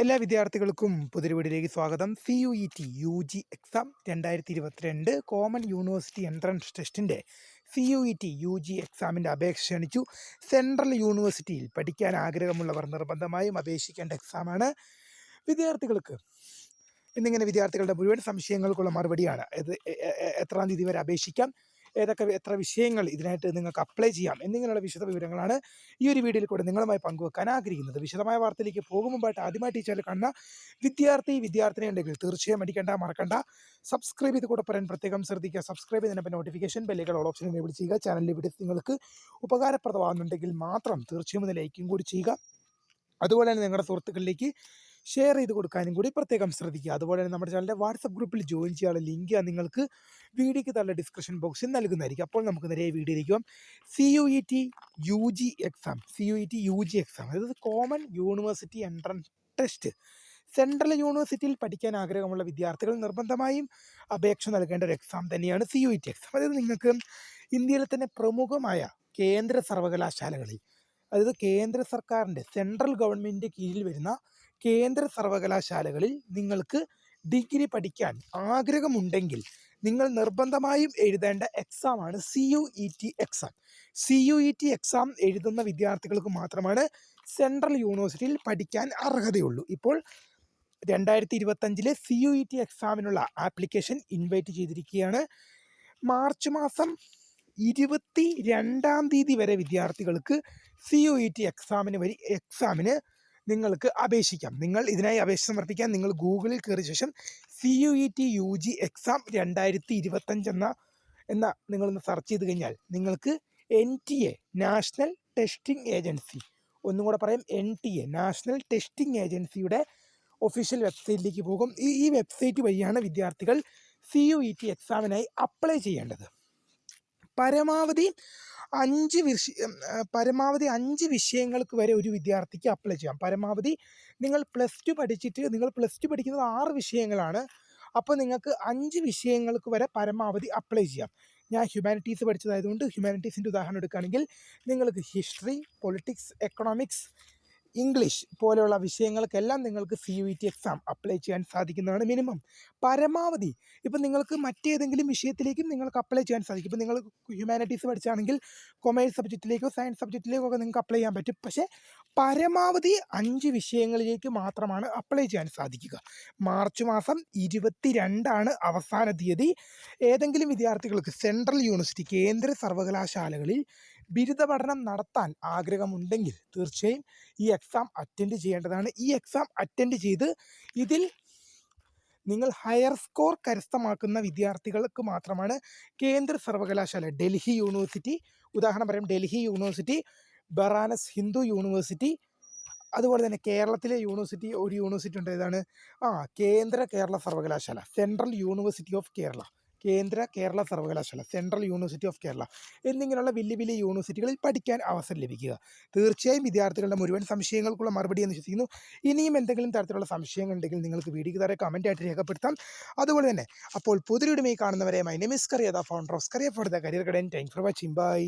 എല്ലാ വിദ്യാർത്ഥികൾക്കും പുതിയൊരു വീഡിയോയിലേക്ക് സ്വാഗതം. CUET UG exam 2022 common university entrance ടെസ്റ്റിൻ്റെ CUET UG എക്സാമിൻ്റെ അപേക്ഷ ക്ഷണിച്ചു. സെൻട്രൽ യൂണിവേഴ്സിറ്റിയിൽ പഠിക്കാൻ ആഗ്രഹമുള്ളവർ നിർബന്ധമായും അപേക്ഷിക്കേണ്ട എക്സാമാണ്. വിദ്യാർത്ഥികൾക്ക് എന്നിങ്ങനെ വിദ്യാർത്ഥികളുടെ മുഴുവൻ സംശയങ്ങൾക്കുള്ള മറുപടിയാണ്. എത്രാം തീയതി വരെ അപേക്ഷിക്കാം, എത്ര വിഷയങ്ങൾ ഇതിനായിട്ട് നിങ്ങൾക്ക് അപ്ലൈ ചെയ്യാം എന്നിങ്ങനെയുള്ള വിശദ വിവരങ്ങളാണ് ഈ ഒരു വീഡിയോയിൽ കൂടെ നിങ്ങളുമായി പങ്കുവെക്കാൻ ആഗ്രഹിക്കുന്നത്. വിശദമായ വാർത്തയിലേക്ക് പോകും മുമ്പായിട്ട് ആദ്യമായിട്ട് ഈ ചാനൽ കാണുന്ന വിദ്യാർത്ഥിനി ഉണ്ടെങ്കിൽ തീർച്ചയായും മറക്കണ്ട സബ്സ്ക്രൈബ് ചെയ്ത് കൂടെ പറയാൻ പ്രത്യേകം ശ്രദ്ധിക്കുക. സബ്സ്ക്രൈബ് ചെയ്തതിനൊപ്പം നോട്ടിഫിക്കേഷൻ ബെല്ലുകൾ ഓൾ ഓപ്ഷൻ എനേബിൾ ചെയ്യുക. ചാനലിലെ വീഡിയോസ് നിങ്ങൾക്ക് ഉപകാരപ്രദമാകുന്നുണ്ടെങ്കിൽ മാത്രം തീർച്ചയായും ഒന്ന് ലൈക്കും കൂടി ചെയ്യുക. അതുപോലെ തന്നെ നിങ്ങളുടെ സുഹൃത്തുക്കളിലേക്ക് ഷെയർ ചെയ്ത് കൊടുക്കാനും കൂടി പ്രത്യേകം ശ്രദ്ധിക്കുക. അതുപോലെ തന്നെ നമ്മുടെ ചാനലിൻ്റെ വാട്സപ്പ് ഗ്രൂപ്പിൽ ജോയിൻ ചെയ്യാനുള്ള ലിങ്ക് നിങ്ങൾക്ക് വീഡിയോയ്ക്ക് തള്ള ഡിസ്ക്രിപ്ഷൻ ബോക്സിൽ നൽകുന്നതായിരിക്കും. അപ്പോൾ നമുക്ക് നേരെ വീഡിയോയിലേക്ക് പോകാം. CUET UG എക്സാം അതായത് common university entrance test. Central യൂണിവേഴ്സിറ്റിയിൽ പഠിക്കാൻ ആഗ്രഹമുള്ള വിദ്യാർത്ഥികൾ നിർബന്ധമായും അപേക്ഷ നൽകേണ്ട ഒരു എക്സാം തന്നെയാണ് CUET എക്സാം. അതായത് നിങ്ങൾക്ക് ഇന്ത്യയിലെ തന്നെ പ്രമുഖമായ കേന്ദ്ര സർവകലാശാലകളിൽ, അതായത് കേന്ദ്ര സർക്കാരിൻ്റെ സെൻട്രൽ ഗവൺമെൻറ് കീഴിൽ വരുന്ന കേന്ദ്ര സർവകലാശാലകളിൽ നിങ്ങൾക്ക് ഡിഗ്രി പഠിക്കാൻ ആഗ്രഹമുണ്ടെങ്കിൽ നിങ്ങൾ നിർബന്ധമായും എഴുതേണ്ട എക്സാമാണ് CUET എക്സാം. CUET എക്സാം എഴുതുന്ന വിദ്യാർത്ഥികൾക്ക് മാത്രമാണ് സെൻട്രൽ യൂണിവേഴ്സിറ്റിയിൽ പഠിക്കാൻ അർഹതയുള്ളൂ. ഇപ്പോൾ 2025 CUET എക്സാമിനുള്ള ആപ്ലിക്കേഷൻ ഇൻവൈറ്റ് ചെയ്തിരിക്കുകയാണ്. മാർച്ച് മാസം 22-ാം തീയതി വരെ വിദ്യാർത്ഥികൾക്ക് CUET എക്സാമിന് നിങ്ങൾക്ക് അപേക്ഷിക്കാം. നിങ്ങൾ ഇതിനായി അപേക്ഷ സമർപ്പിക്കാൻ നിങ്ങൾ ഗൂഗിളിൽ കയറിയ ശേഷം CUET UG എക്സാം 2025 എന്ന നിങ്ങളൊന്ന് സെർച്ച് ചെയ്ത് കഴിഞ്ഞാൽ നിങ്ങൾക്ക് NTA നാഷണൽ ടെസ്റ്റിംഗ് ഏജൻസി, ഒന്നും കൂടെ പറയാം, NTA നാഷണൽ ടെസ്റ്റിംഗ് ഏജൻസിയുടെ ഒഫീഷ്യൽ വെബ്സൈറ്റിലേക്ക് പോകും. ഈ വെബ്സൈറ്റ് വഴിയാണ് വിദ്യാർത്ഥികൾ CUET എക്സാമിനായി അപ്ലൈ ചെയ്യേണ്ടത്. പരമാവധി 5 വിഷയങ്ങൾക്ക് വരെ ഒരു വിദ്യാർത്ഥിക്ക് അപ്ലൈ ചെയ്യാം. പരമാവധി നിങ്ങൾ പ്ലസ് ടു പഠിക്കുന്നത് 6 വിഷയങ്ങളാണ്. അപ്പോൾ നിങ്ങൾക്ക് 5 വിഷയങ്ങൾക്ക് വരെ പരമാവധി അപ്ലൈ ചെയ്യാം. ഞാൻ ഹ്യൂമാനിറ്റീസ് പഠിച്ചതായതുകൊണ്ട് ഹ്യൂമാനിറ്റീസിൻ്റെ ഉദാഹരണം എടുക്കുകയാണെങ്കിൽ നിങ്ങൾക്ക് ഹിസ്റ്ററി, പൊളിറ്റിക്സ്, എക്കണോമിക്സ്, ഇംഗ്ലീഷ് പോലെയുള്ള വിഷയങ്ങൾക്കെല്ലാം നിങ്ങൾക്ക് CUET എക്സാം അപ്ലൈ ചെയ്യാൻ സാധിക്കുന്നതാണ്. മിനിമം പരമാവധി ഇപ്പം നിങ്ങൾക്ക് മറ്റേതെങ്കിലും വിഷയത്തിലേക്കും നിങ്ങൾക്ക് അപ്ലൈ ചെയ്യാൻ സാധിക്കും. ഇപ്പം നിങ്ങൾ ഹ്യൂമാനിറ്റീസ് പഠിച്ചാണെങ്കിൽ കൊമേഴ്സ് സബ്ജക്റ്റിലേക്കോ സയൻസ് സബ്ജക്റ്റിലേക്കോ ഒക്കെ നിങ്ങൾക്ക് അപ്ലൈ ചെയ്യാൻ പറ്റും. പക്ഷേ പരമാവധി 5 വിഷയങ്ങളിലേക്ക് മാത്രമാണ് അപ്ലൈ ചെയ്യാൻ സാധിക്കുക. മാർച്ച് മാസം 22 അവസാന തീയതി. ഏതെങ്കിലും വിദ്യാർത്ഥികൾക്ക് സെൻട്രൽ യൂണിവേഴ്സിറ്റി കേന്ദ്ര സർവകലാശാലകളിൽ ബിരുദ പഠനം നടത്താൻ ആഗ്രഹമുണ്ടെങ്കിൽ തീർച്ചയായും ഈ എക്സാം അറ്റൻഡ് ചെയ്യേണ്ടതാണ്. ഈ എക്സാം അറ്റൻഡ് ചെയ്ത് ഇതിൽ നിങ്ങൾ ഹയർ സ്കോർ കരസ്ഥമാക്കുന്ന വിദ്യാർത്ഥികൾക്ക് മാത്രമാണ് കേന്ദ്ര സർവകലാശാല, ഡൽഹി യൂണിവേഴ്സിറ്റി, ഉദാഹരണം പറയാം, ഡൽഹി യൂണിവേഴ്സിറ്റി, ബനാറസ് ഹിന്ദു യൂണിവേഴ്സിറ്റി, അതുപോലെ തന്നെ കേരളത്തിലെ ഒരു യൂണിവേഴ്സിറ്റി ഉണ്ട്. ഏതാണ്? കേന്ദ്ര കേരള സർവകലാശാല, സെൻട്രൽ യൂണിവേഴ്സിറ്റി ഓഫ് കേരള, കേന്ദ്ര കേരള സർവകലാശാല, സെൻട്രൽ യൂണിവേഴ്സിറ്റി ഓഫ് കേരള എന്നിങ്ങനെയുള്ള വലിയ യൂണിവേഴ്സിറ്റികളിൽ പഠിക്കാൻ അവസരം ലഭിക്കുക. തീർച്ചയായും വിദ്യാർത്ഥികളുടെ മുഴുവൻ സംശയങ്ങൾക്കുള്ള മറുപടി എന്ന് വിശ്വസിക്കുന്നു. ഇനിയും എന്തെങ്കിലും തരത്തിലുള്ള സംശയങ്ങൾ ഉണ്ടെങ്കിൽ നിങ്ങൾക്ക് വീഡിയോയ്ക്ക് താഴെ കമൻറ്റായിട്ട് രേഖപ്പെടുത്താം. അതുപോലെ തന്നെ അപ്പോൾ പുതിയൊരുമയായി കാണുന്നവരെ, my name is Kariya, the founder of Kariya for the career guidance. Thanks for watching. By.